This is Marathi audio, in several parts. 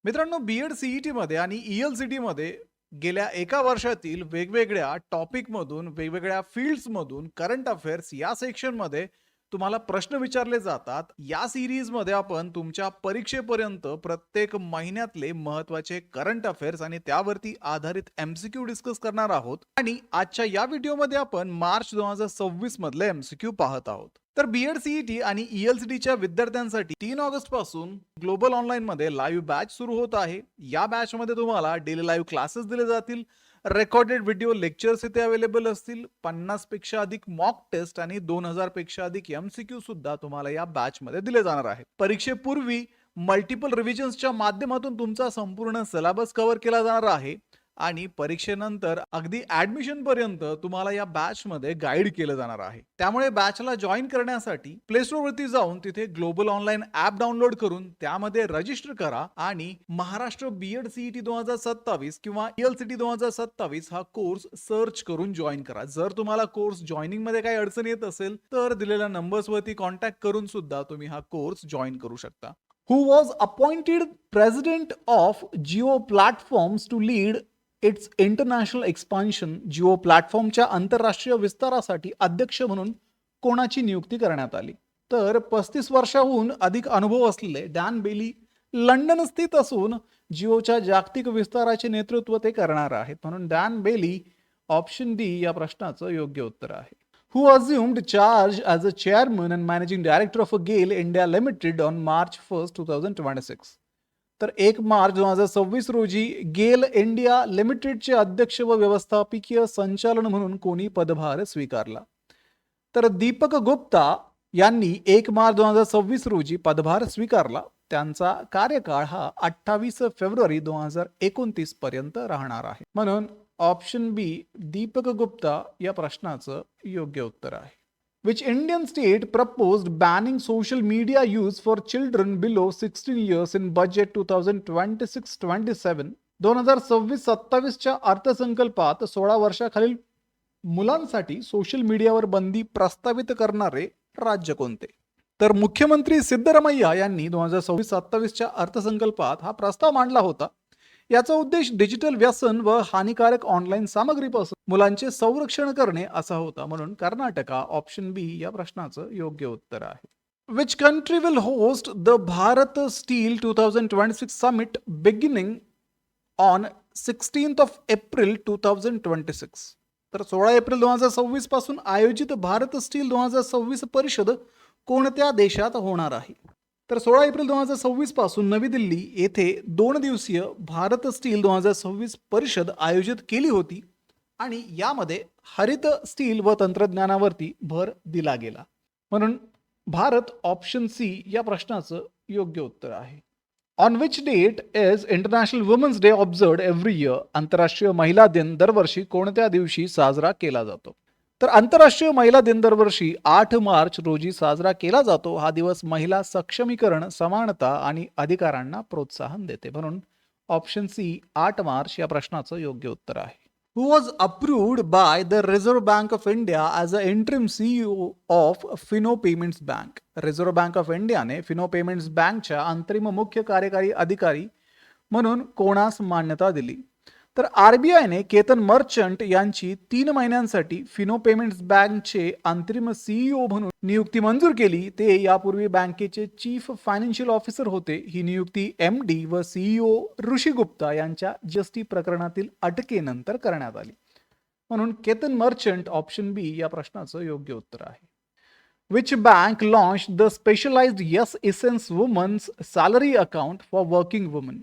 मित्रांनो, बी-एड सी-ई-टीमध्ये आणि ई-एल-सी-टीमध्ये गेल्या एका वर्षातील वेगवेगळ्या टॉपिकमधून, वेगवेगळ्या फील्ड्समधून करंट अफेअर्स या सेक्शनमध्ये तुम्हाला प्रश्न विचारले जातात. या सीरीजमध्ये आपण तुमच्या परीक्षेपर्यंत प्रत्येक महिन्यातले महत्त्वाचे करंट अफेअर्स आणि त्यावरती आधारित एम-सी-क्यू डिस्कस करणार आहोत. आणि आजच्या या व्हिडिओमध्ये आपण मार्च 2026 मधले एम-सी-क्यू पाहत आहोत. तर बी-एड सी-ई-टी आणि ई-एल-सी-टीच्या विद्यार्थ्यांसाठी 3 ऑगस्ट पासून ग्लोबल ऑनलाईन मध्ये लाईव्ह बॅच सुरू होत आहे. या बॅच मध्ये तुम्हाला डेली लाईव्ह क्लासेस दिले जातील. रेकॉर्डेड व्हिडिओ लेक्चर्स इथे अवेलेबल असतील. 50 पेक्षा अधिक मॉक टेस्ट आणि 2000 पेक्षा अधिक एमसीक्यू सुद्धा तुम्हाला या बॅच मध्ये दिले जाणार आहेत. परीक्षेपूर्वी मल्टिपल रिव्हिजन्सच्या माध्यमातून तुमचा संपूर्ण सिलेबस कव्हर केला जाणार आहे आणि परीक्षेनंतर अगदी ऍडमिशन पर्यंत तुम्हाला या बॅच मध्ये गाईड केलं जाणार आहे. त्यामुळे बॅचला जॉईन करण्यासाठी प्ले स्टोर वरती जाऊन तिथे ग्लोबल ऑनलाईन ऍप डाउनलोड करून त्यामध्ये रजिस्टर करा आणि महाराष्ट्र बी-एड सी-ई-टी 2027 किंवा ई-एल-सी-टी 2027 हा कोर्स सर्च करून जॉईन करा. जर तुम्हाला कोर्स जॉईनिंग मध्ये काही अडचण येत असेल तर दिलेल्या नंबर्स वरती कॉन्टॅक्ट करून सुद्धा तुम्ही हा कोर्स जॉईन करू शकता. Who was appointed president of Jio Platforms to lead it's international expansion? Jio प्लॅटफॉर्मच्या आंतरराष्ट्रीय विस्तारासाठी अध्यक्ष म्हणून कोणाची नियुक्ती करण्यात आली? तर 35 वर्षाहून अधिक अनुभव असलेले डॅन बेली लंडन स्थित असून जिओच्या जागतिक विस्ताराचे नेतृत्व ते करणार आहेत. म्हणून डॅन बेली ऑप्शन डी या प्रश्नाचं योग्य उत्तर आहे. Who assumed charge as a chairman and managing director of GAIL India Limited on March 1st, 2026? तर 1 मार्च 2026 रोजी गेल इंडिया लिमिटेडचे अध्यक्ष व व्यवस्थापकीय संचालन म्हणून कोणी पदभार स्वीकारला? तर दीपक गुप्ता यांनी 1 मार्च 2026 रोजी पदभार स्वीकारला. त्यांचा कार्यकाळ हा 28 फेब्रुवारी 2029 पर्यंत राहणार आहे. म्हणून ऑप्शन बी दीपक गुप्ता या प्रश्नाचं योग्य उत्तर आहे. Which Indian state proposed banning social media use for children below 16 years in budget 2026-27? 2026-27च्या अर्थसंकल्पात 16 वर्षाखालील मुलांसाठी सोशल मीडियावर बंदी प्रस्तावित करणारे राज्य कोणते? तर मुख्यमंत्री सिद्धरामय्या यांनी 2026-27च्या अर्थसंकल्पात हा प्रस्ताव मांडला होता. याचा उद्देश डिजिटल व्यसन व हानिकारक ऑनलाईन सामग्रीपासून मुलांचे संरक्षण करणे असा होता. म्हणून कर्नाटका ऑप्शन बी या प्रश्नाचं योग्य उत्तर आहे. Which country will host the Bharat steel 2026 summit beginning on 16th of April 2026? तर 16 एप्रिल 2026 पासून आयोजित भारत स्टील 2026 परिषद कोणत्या देशात होणार आहे? तर 16 एप्रिल 2026 पासून नवी दिल्ली येथे 2 दिवसीय भारत स्टील 2026 परिषद आयोजित केली होती आणि यामध्ये हरित स्टील व तंत्रज्ञानावरती भर दिला गेला. म्हणून भारत ऑप्शन सी या प्रश्नाचं योग्य उत्तर आहे. On which date is international women's day observed every year? आंतरराष्ट्रीय महिला दिन दरवर्षी कोणत्या दिवशी साजरा केला जातो? तर आंतरराष्ट्रीय महिला दिन दरवर्षी 8 मार्च रोजी साजरा केला जातो. हा दिवस महिला सक्षमीकरण, समानता आणि अधिकारांना प्रोत्साहन देते. म्हणून ऑप्शन सी 8 मार्च या प्रश्नाचं योग्य उत्तर आहे. Who was approved by the Reserve Bank of India as a interim CEO of Fino Payments Bank? Reserve Bank of इंडियाने फिनो पेमेंट्स बँकच्या अंतरिम मुख्य कार्यकारी अधिकारी म्हणून कोणास मान्यता दिली? तर आरबीआयने केतन मर्चंट यांची 3 महिन्यांसाठी फिनो पेमेंट्स बँकचे अंतरिम सीईओ म्हणून नियुक्ती मंजूर केली. ते यापूर्वी बँकेचे चीफ फायनान्शियल ऑफिसर होते. ही नियुक्ती एमडी व सीईओ ऋषी गुप्ता यांच्या जीएसटी प्रकरणातील अटकेनंतर करण्यात आली. म्हणून केतन मर्चंट ऑप्शन बी या प्रश्नाचं योग्य उत्तर आहे. Which bank launch the specialised Yes essence women's salary account for working woman?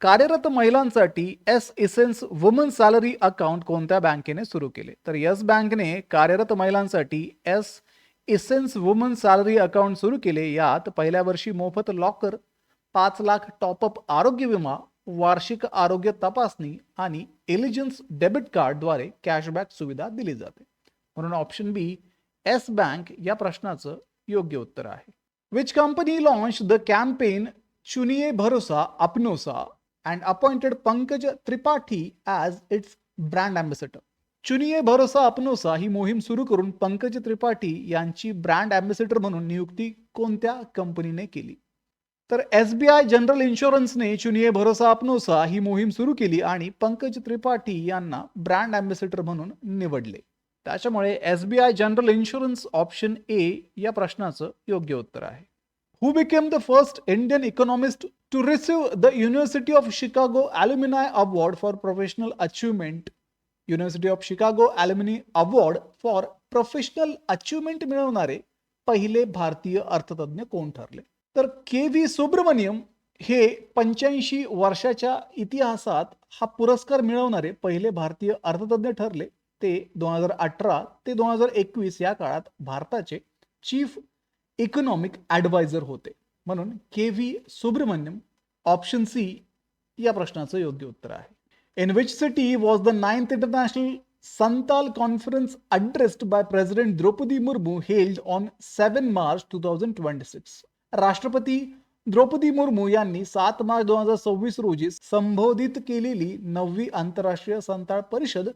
कार्यरत महिलांसाठी Yes essence woman salary account कोणत्या बँकेने सुरू केले? तर येस बँकेने कार्यरत महिलांसाठी Yes essence woman salary account सुरू केले. यात पहिल्या वर्षी मोफत लॉकर, 5 लाख टॉपअप आरोग्य विमा, वार्षिक आरोग्य तपासणी आणि एलिजन्स डेबिट कार्डद्वारे कॅशबॅक सुविधा दिली जाते. म्हणून ऑप्शन बी एस बँक या प्रश्नाचं योग्य उत्तर आहे. Which company launch the campaign चुनिये भरोसा अपनोसा and appointed Pankaj Tripathi as its brand ambassador? चुनिये भरोसा अपनोसा ही मोहीम सुरू करून पंकज त्रिपाठी यांची ब्रँड अँबॅसेडर म्हणून नियुक्ती कोणत्या कंपनीने केली? तर SBI जनरल इन्शुरन्सने चुनिये भरोसा अपनोसा ही मोहीम सुरू केली आणि पंकज त्रिपाठी यांना ब्रँड अँबॅसेडर म्हणून निवडले. त्याच्यामुळे SBI General Insurance option A या प्रश्नाचं योग्य उत्तर आहे. Who became the first Indian economist to receive the University of Chicago alumni award for professional achievement. University of Chicago alumni award for professional achievement मिळवणारे पहिले भारतीय अर्थतज्ञ कोण ठरले? तर KV सुब्रमण्यम हे 85 वर्षाच्या इतिहासात हा पुरस्कार मिळवणारे पहिले भारतीय अर्थतज्ञ ठरले. ते 2018 ते 2021 या काळात भारताचे चीफ इकॉनॉमिक ॲडवायझर होते. म्हणून KV सुब्रमण्यम ऑप्शन सी या प्रश्नाचं योग्य उत्तर आहे. In which city was the 9th International Santal Conference addressed by President Draupadi Murmu held on 7 March 2026? राष्ट्रपती द्रौपदी मुर्मू यांनी 7 मार्च 2026 रोजी संबोधित केलेली 9वी आंतरराष्ट्रीय संताळ परिषद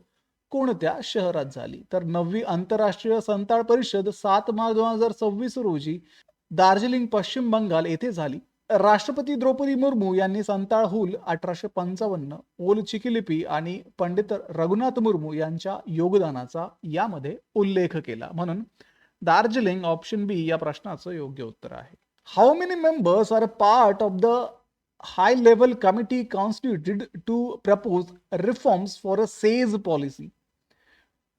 कोणत्या शहरात झाली? तर 9वी आंतरराष्ट्रीय संताळ परिषद 7 मार्च 2026 रोजी दार्जिलिंग, पश्चिम बंगाल येथे झाली. राष्ट्रपती द्रौपदी मुर्मू यांनी संताळ हुल 1855, ओल चिकी आणि पंडित रघुनाथ मुर्मू यांच्या योगदानाचा यामध्ये उल्लेख केला. म्हणून दार्जिलिंग ऑप्शन बी या प्रश्नाचं योग्य उत्तर आहे. How many members are part of the high level committee constituted to propose reforms for a SEZ policy?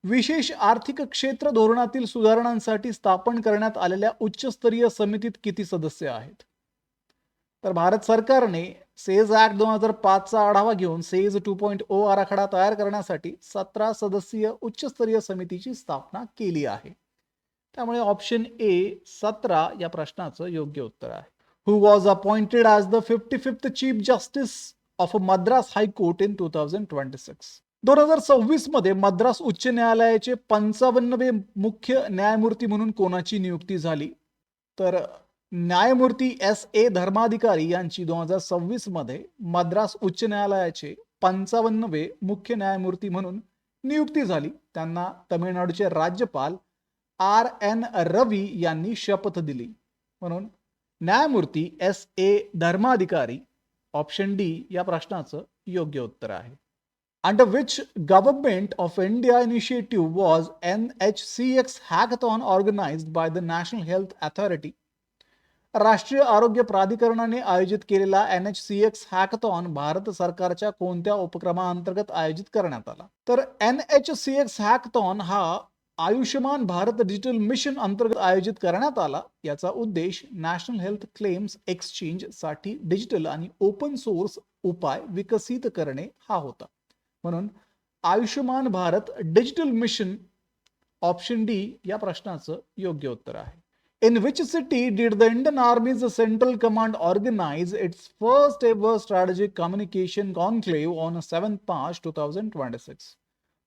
विशेष आर्थिक क्षेत्र धोरणातील सुधारणांसाठी स्थापन करण्यात आलेल्या उच्चस्तरीय समितीत किती सदस्य आहेत? तर भारत सरकारने सेज ऍक्ट 2005चा आढावा घेऊन सेज 2.0 आराखडा तयार करण्यासाठी 17 सदस्यीय उच्चस्तरीय समितीची स्थापना केली आहे. त्यामुळे ऑप्शन ए 17 या प्रश्नाचं योग्य उत्तर आहे. Who was appointed as the 55th chief justice of Madras high court in 2026? 2026 मध्ये मद्रास उच्च न्यायालयाचे 55वे मुख्य न्यायमूर्ती म्हणून कोणाची नियुक्ती झाली? तर न्यायमूर्ती SA धर्माधिकारी यांची 2026 मध्ये मद्रास उच्च न्यायालयाचे 55वे मुख्य न्यायमूर्ती म्हणून नियुक्ती झाली. त्यांना तमिळनाडूचे राज्यपाल RN रवी यांनी शपथ दिली. म्हणून न्यायमूर्ती SA धर्माधिकारी ऑप्शन डी या प्रश्नाचं योग्य उत्तर आहे. Under which Government of India initiative was NHCX hackathon organized by the National Health Authority? राष्ट्रीय आरोग्य प्राधिकरणाने आयोजित केलेला NHCX हॅकथॉन भारत सरकारच्या कोणत्या उपक्रमाअंतर्गत आयोजित करण्यात आला? तर NHCX हॅकथॉन हा आयुष्यमान भारत डिजिटल मिशन अंतर्गत आयोजित करण्यात आला. याचा उद्देश नॅशनल हेल्थ क्लेम्स एक्सचेंज साठी डिजिटल आणि ओपन सोर्स उपाय विकसित करणे हा होता. म्हणून Ayushman Bharat digital mission option D या प्रश्नाचं योग्य उत्तर आहे. In which city did the Indian Army's Central Command organize its first ever strategic communication conclave on 7 March 2026?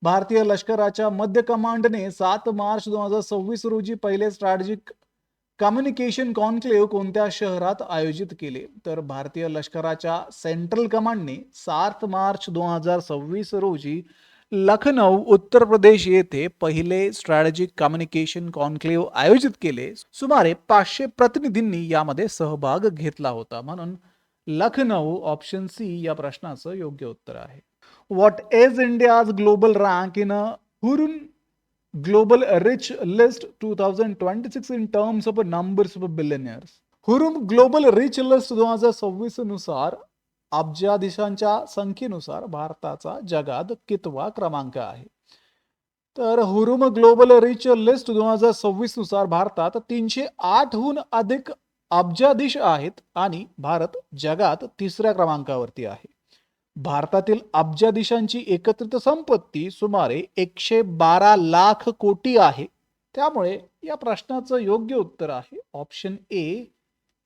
भारतीय लष्कराच्या मध्य कमांडने 7 मार्च 2026 रोजी पहिले स्ट्रॅटेजिक कम्युनिकेशन कॉन्क्लेव्ह कोणत्या शहरात आयोजित केले? तर भारतीय लष्कराच्या सेंट्रल कमांडने 7 मार्च 2026 रोजी लखनौ, उत्तर प्रदेश येथे पहिले स्ट्रॅटेजिक कम्युनिकेशन कॉन्क्लेव्ह आयोजित केले. सुमारे 500 प्रतिनिधींनी यामध्ये सहभाग घेतला होता. म्हणून लखनौ ऑप्शन सी या प्रश्नाचं योग्य उत्तर आहे. What is India's global rank in a Hurun global rich list 2026 in terms of numbers of billionaires? Hurun global rich list 2026 नुसार अब्जाधीशांच्या संख्येनुसार भारताचा जगात कितवा क्रमांक आहे? तर हुरुम ग्लोबल रिच लिस्ट 2026 नुसार भारतात 308हून अधिक अब्जाधीश आहेत आणि भारत जगात 3ऱ्या क्रमांकावरती आहे. भारतातील अब्जाधीशांची एकत्रित संपत्ती सुमारे 112 लाख कोटी आहे. त्यामुळे या प्रश्नाचं योग्य उत्तर आहे ऑप्शन ए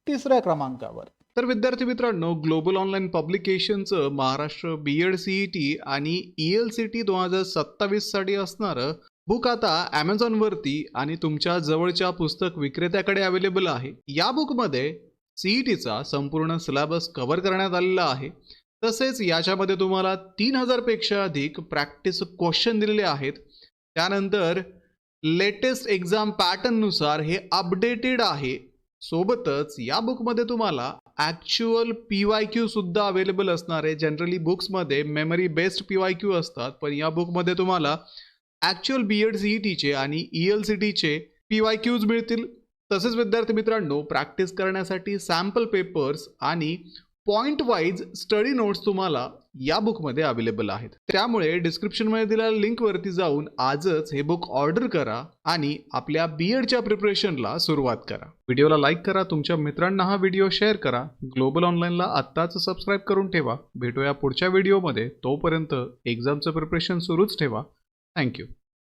3ऱ्या क्रमांकावर. तर विद्यार्थी मित्रांनो, ग्लोबल ऑनलाईन पब्लिकेशनचं महाराष्ट्र BEd CET आणि ELCT 2027 साठी असणारं बुक आता Amazon वरती आणि तुमच्या जवळच्या पुस्तक विक्रेत्याकडे अवेलेबल आहे. या बुकमध्ये CETचा संपूर्ण सिलेबस कव्हर करण्यात आलेला आहे. तसेच याच्यामध्ये तुम्हाला 3000 पेक्षा अधिक प्रॅक्टिस क्वेश्चन दिलेले आहेत. त्यानंतर लेटेस्ट एक्झाम पॅटर्न नुसार हे अपडेटेड आहे. सोबतच या बुकमध्ये तुम्हाला ॲक्च्युअल PYQ सुद्धा अवेलेबल असणार आहे. जनरली बुक्समध्ये मेमरी बेस्ड PYQ असतात, पण या बुकमध्ये तुम्हाला ॲक्च्युअल B.Ed CETचे आणि ELCTचे PYQs मिळतील. तसेच विद्यार्थी मित्रांनो, प्रॅक्टिस करण्यासाठी सॅम्पल पेपर्स आणि पॉइंट वाईज स्टडी नोट्स तुम्हाला या बुकमध्ये अवेलेबल आहेत. त्यामुळे डिस्क्रिप्शनमध्ये दिलेल्या लिंकवरती जाऊन आजच हे बुक ऑर्डर करा आणि आपल्या B.Edच्या प्रिपरेशनला सुरुवात करा. व्हिडिओला लाईक करा, तुमच्या मित्रांना हा व्हिडिओ शेअर करा. ग्लोबल ऑनलाईनला आत्ताच सबस्क्राईब करून ठेवा. भेटूया पुढच्या व्हिडिओमध्ये. तोपर्यंत एक्झामचं प्रिपरेशन सुरूच ठेवा. थँक्यू.